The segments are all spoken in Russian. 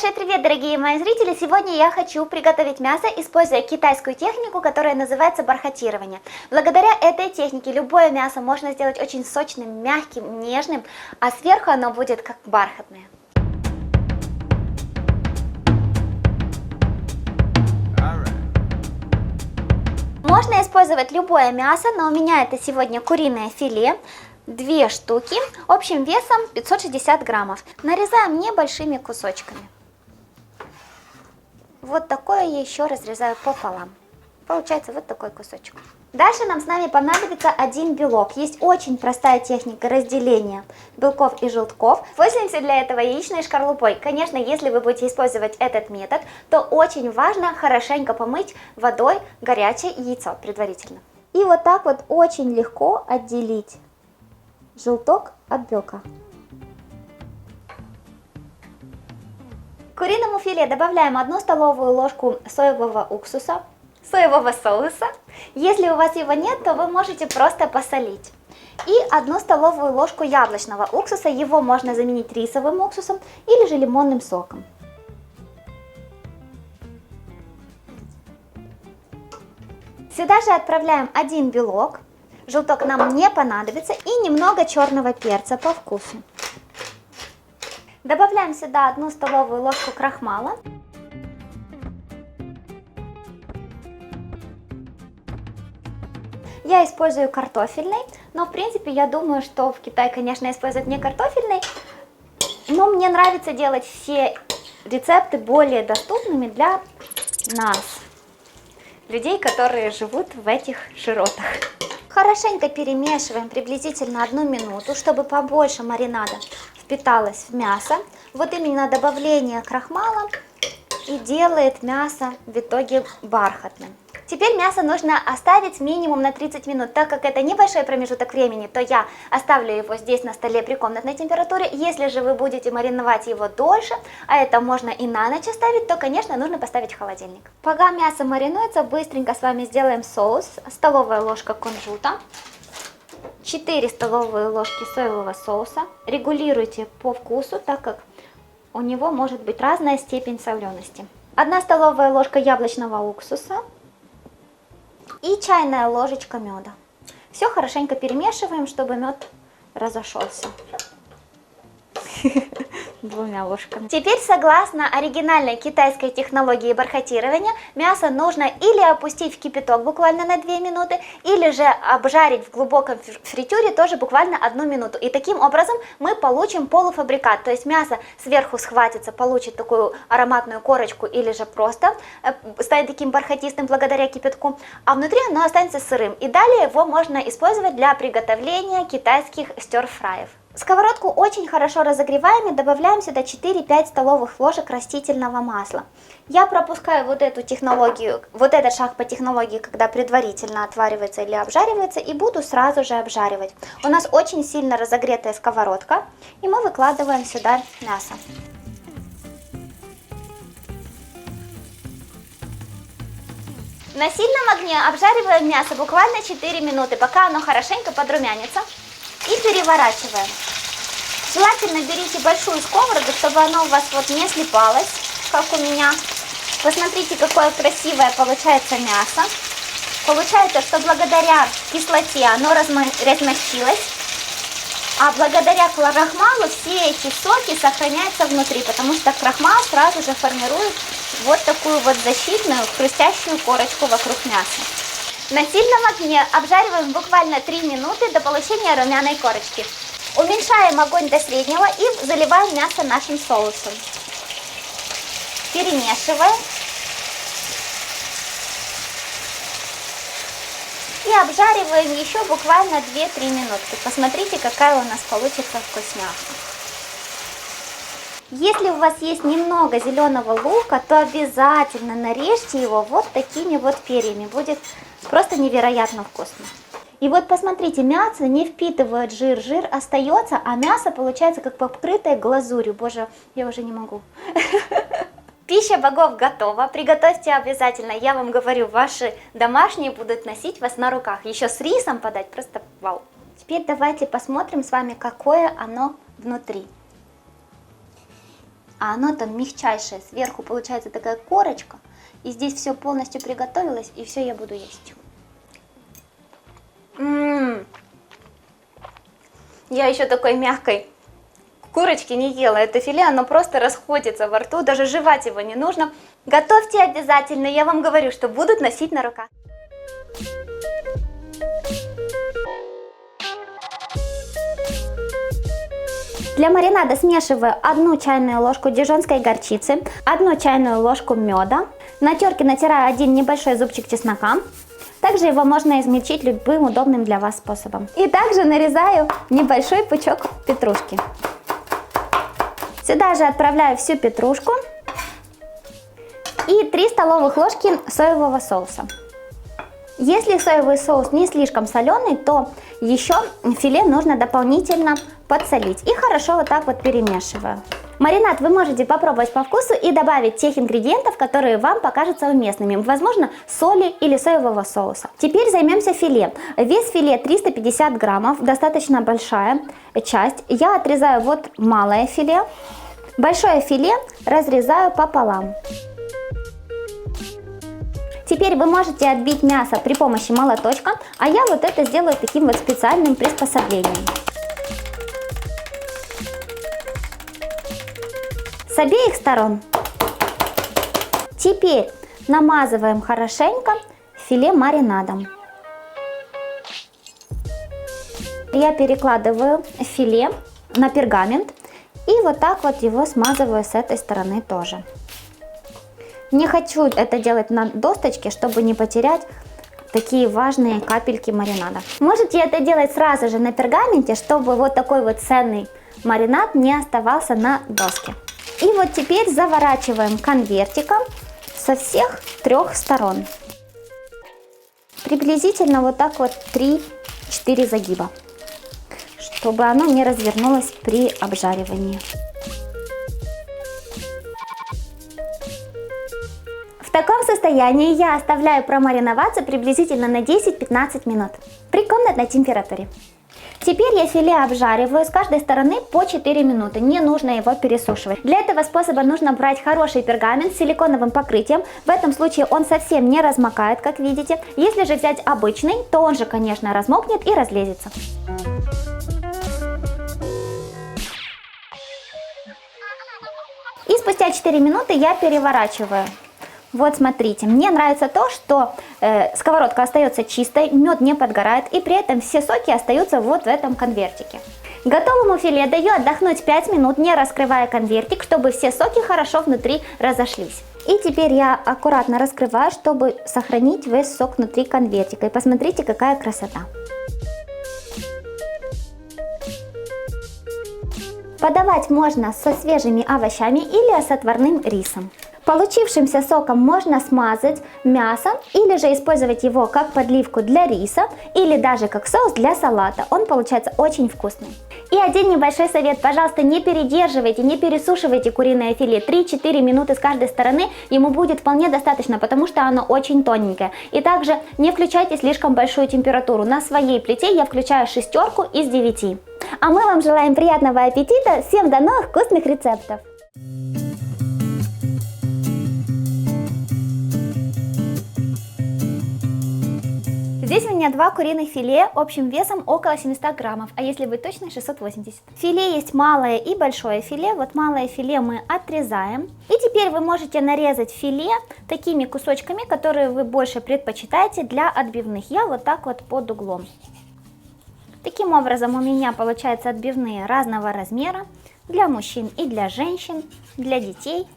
Большой привет, дорогие мои зрители! Сегодня я хочу приготовить мясо, используя китайскую технику, которая называется бархатирование. Благодаря этой технике любое мясо можно сделать очень сочным, мягким, нежным, а сверху оно будет как бархатное. Можно использовать любое мясо, но у меня это сегодня куриное филе. 2 штуки, общим весом 560 граммов. Нарезаем небольшими кусочками. Вот такое я еще разрезаю пополам. Получается вот такой кусочек. Дальше нам с вами понадобится один белок. Есть очень простая техника разделения белков и желтков. Пользуемся для этого яичной шкарлупой. Конечно, если вы будете использовать этот метод, то очень важно хорошенько помыть водой горячее яйцо предварительно. И вот так вот очень легко отделить желток от белка. К куриному филе добавляем 1 столовую ложку соевого уксуса, соевого соуса. Если у вас его нет, то вы можете просто посолить. И 1 столовую ложку яблочного уксуса, его можно заменить рисовым уксусом или же лимонным соком. Сюда же отправляем 1 белок. Желток нам не понадобится, и немного черного перца по вкусу. Добавляем сюда 1 столовую ложку крахмала. Я использую картофельный, но в принципе я думаю, что в Китае, конечно, используют не картофельный, но мне нравится делать все рецепты более доступными для нас, людей, которые живут в этих широтах. Хорошенько перемешиваем приблизительно 1 минуту, чтобы побольше маринада впиталось в мясо. Вот именно добавление крахмала и делает мясо в итоге бархатным. Теперь мясо нужно оставить минимум на 30 минут. Так как это небольшой промежуток времени, то я оставлю его здесь на столе при комнатной температуре. Если же вы будете мариновать его дольше, а это можно и на ночь оставить, то, конечно, нужно поставить в холодильник. Пока мясо маринуется, быстренько с вами сделаем соус. Столовая ложка кунжута, 4 столовые ложки соевого соуса. Регулируйте по вкусу, так как у него может быть разная степень солености. 1 столовая ложка яблочного уксуса и чайная ложечка меда. Все хорошенько перемешиваем, чтобы мед разошелся. 2 ложками. Теперь, согласно оригинальной китайской технологии бархатирования, мясо нужно или опустить в кипяток буквально на 2 минуты, или же обжарить в глубоком фритюре тоже буквально 1 минуту. И таким образом мы получим полуфабрикат, то есть мясо сверху схватится, получит такую ароматную корочку, или же просто станет таким бархатистым благодаря кипятку, а внутри оно останется сырым. И далее его можно использовать для приготовления китайских стёр-фраев. Сковородку очень хорошо разогреваем и добавляем сюда 4-5 столовых ложек растительного масла. Я пропускаю вот эту технологию, вот этот шаг по технологии, когда предварительно отваривается или обжаривается, и буду сразу же обжаривать. У нас очень сильно разогретая сковородка, и мы выкладываем сюда мясо. На сильном огне обжариваем мясо буквально 4 минуты, пока оно хорошенько подрумянится. И переворачиваем. Желательно берите большую сковороду, чтобы оно у вас вот не слипалось, как у меня. Посмотрите, какое красивое получается мясо. Получается, что благодаря кислоте оно размягчилось, а благодаря крахмалу все эти соки сохраняются внутри, потому что крахмал сразу же формирует вот такую вот защитную хрустящую корочку вокруг мяса. На сильном огне обжариваем буквально 3 минуты до получения румяной корочки. Уменьшаем огонь до среднего и заливаем мясо нашим соусом. Перемешиваем. И обжариваем еще буквально 2-3 минутки. Посмотрите, какая у нас получится вкусняшка. Если у вас есть немного зеленого лука, то обязательно нарежьте его вот такими вот перьями. Будет просто невероятно вкусно. И вот посмотрите, мясо не впитывает жир, жир остается, а мясо получается как покрытое глазурью. Боже, я уже не могу. Пища богов готова. Приготовьте обязательно. Я вам говорю, ваши домашние будут носить вас на руках. Еще с рисом подать, просто вау. Теперь давайте посмотрим с вами, какое оно внутри. а оно там мягчайшее. Сверху получается такая корочка. И здесь все полностью приготовилось, и все я буду есть. Я еще такой мягкой курочки не ела. Это филе, оно просто расходится во рту, даже жевать его не нужно. Готовьте обязательно, я вам говорю, что будут носить на руках. Для маринада смешиваю 1 чайную ложку дижонской горчицы, 1 чайную ложку меда. На терке натираю 1 небольшой зубчик чеснока. Также его можно измельчить любым удобным для вас способом. И также нарезаю небольшой пучок петрушки. Сюда же отправляю всю петрушку и 3 столовых ложки соевого соуса. Если соевый соус не слишком соленый, то еще филе нужно дополнительно подсолить. И хорошо вот так вот перемешиваю. Маринад вы можете попробовать по вкусу и добавить тех ингредиентов, которые вам покажутся уместными. Возможно, соли или соевого соуса. Теперь займемся филе. Вес филе 350 граммов, достаточно большая часть. Я отрезаю вот малое филе. Большое филе разрезаю пополам. Теперь вы можете отбить мясо при помощи молоточка, а я вот это сделаю таким вот специальным приспособлением. С обеих сторон. Теперь намазываем хорошенько филе маринадом. Я перекладываю филе на пергамент и вот так вот его смазываю с этой стороны тоже. Не хочу это делать на досточке, чтобы не потерять такие важные капельки маринада. Можете это делать сразу же на пергаменте, чтобы вот такой вот ценный маринад не оставался на доске. И вот теперь заворачиваем конвертиком со всех 3 сторон. Приблизительно вот так вот 3-4 загиба, чтобы оно не развернулось при обжаривании. В таком состоянии я оставляю промариноваться приблизительно на 10-15 минут при комнатной температуре. Теперь я филе обжариваю с каждой стороны по 4 минуты, не нужно его пересушивать. Для этого способа нужно брать хороший пергамент с силиконовым покрытием, в этом случае он совсем не размокает, как видите. Если же взять обычный, то он же, конечно, размокнет и разлезется. И спустя 4 минуты я переворачиваю. Вот смотрите, мне нравится то, что сковородка остается чистой, мед не подгорает и при этом все соки остаются вот в этом конвертике. Готовому филе даю отдохнуть 5 минут, не раскрывая конвертик, чтобы все соки хорошо внутри разошлись. И теперь я аккуратно раскрываю, чтобы сохранить весь сок внутри конвертика. И посмотрите, какая красота. Подавать можно со свежими овощами или с отварным рисом. Получившимся соком можно смазать мясо или же использовать его как подливку для риса или даже как соус для салата. Он получается очень вкусный. И один небольшой совет. Пожалуйста, не передерживайте, не пересушивайте куриное филе. 3-4 минуты с каждой стороны ему будет вполне достаточно, потому что оно очень тоненькое. И также не включайте слишком большую температуру. На своей плите я включаю 6 из 9. А мы вам желаем приятного аппетита. Всем до новых вкусных рецептов! Здесь у меня 2 куриных филе общим весом около 700 граммов, а если быть точной, 680. Филе есть малое и большое филе. Вот малое филе мы отрезаем. И теперь вы можете нарезать филе такими кусочками, которые вы больше предпочитаете для отбивных. Я вот так вот под углом. Таким образом у меня получаются отбивные разного размера для мужчин и для женщин, для детей.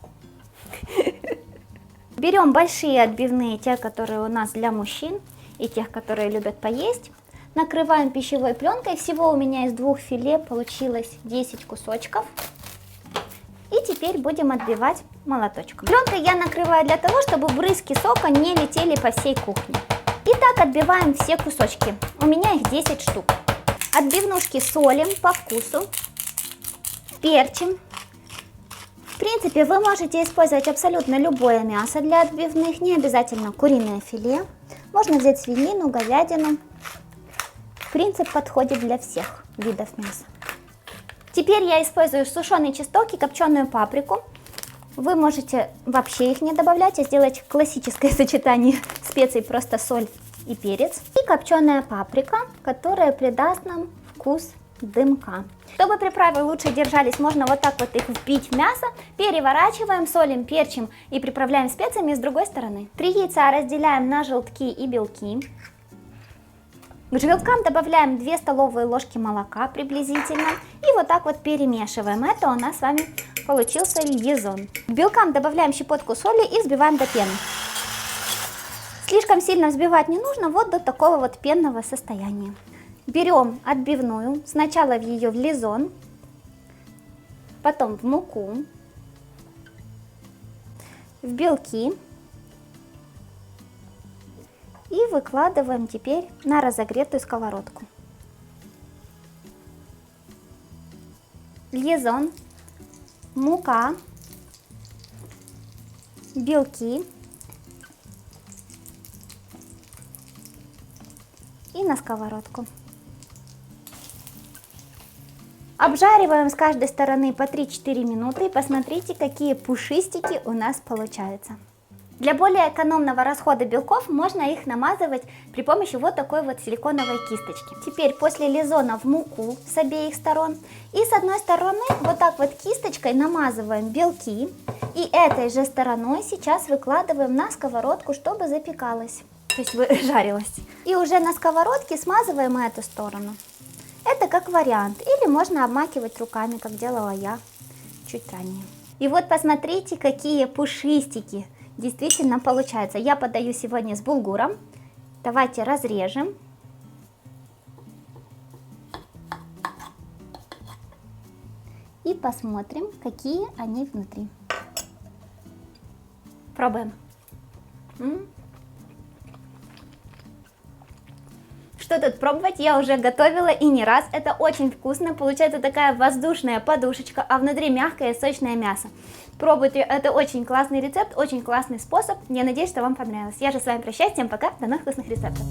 Берем большие отбивные, те, которые у нас для мужчин и тех, которые любят поесть. Накрываем пищевой пленкой. Всего у меня из 2 филе получилось 10 кусочков. И теперь будем отбивать молоточком. Пленкой я накрываю для того, чтобы брызги сока не летели по всей кухне. И так отбиваем все кусочки. У меня их 10 штук. Отбивнушки солим по вкусу, перчим. В принципе, вы можете использовать абсолютно любое мясо для отбивных, не обязательно куриное филе. Можно взять свинину, говядину. Принцип подходит для всех видов мяса. Теперь я использую сушеный чеснок и копченую паприку. Вы можете вообще их не добавлять, а сделать классическое сочетание специй, просто соль и перец. И копченая паприка, которая придаст нам вкус дымка. Чтобы приправы лучше держались, можно вот так вот их вбить в мясо, переворачиваем, солим, перчим и приправляем специями с другой стороны. 3 яйца разделяем на желтки и белки. К желткам добавляем 2 столовые ложки молока приблизительно и вот так вот перемешиваем. Это у нас с вами получился льезон. К белкам добавляем щепотку соли и взбиваем до пены. Слишком сильно взбивать не нужно, вот до такого вот пенного состояния. Берем отбивную, сначала в ее в льезон, потом в муку, в белки и выкладываем теперь на разогретую сковородку. Льезон, мука, белки и на сковородку. Обжариваем с каждой стороны по 3-4 минуты и посмотрите, какие пушистики у нас получаются. Для более экономного расхода белков можно их намазывать при помощи вот такой вот силиконовой кисточки. Теперь после льезона в муку с обеих сторон и с одной стороны вот так вот кисточкой намазываем белки и этой же стороной сейчас выкладываем на сковородку, чтобы запекалось, то есть жарилось. И уже на сковородке смазываем эту сторону. Это как вариант, или можно обмакивать руками, как делала я чуть ранее. И вот посмотрите, какие пушистики действительно получаются. Я подаю сегодня с булгуром. Давайте разрежем. И посмотрим, какие они внутри. Пробуем. Что тут пробовать, я уже готовила и не раз, это очень вкусно, получается такая воздушная подушечка, а внутри мягкое сочное мясо. Пробуйте, это очень классный рецепт, очень классный способ, я надеюсь, что вам понравилось. Я же с вами прощаюсь, всем пока, до новых вкусных рецептов.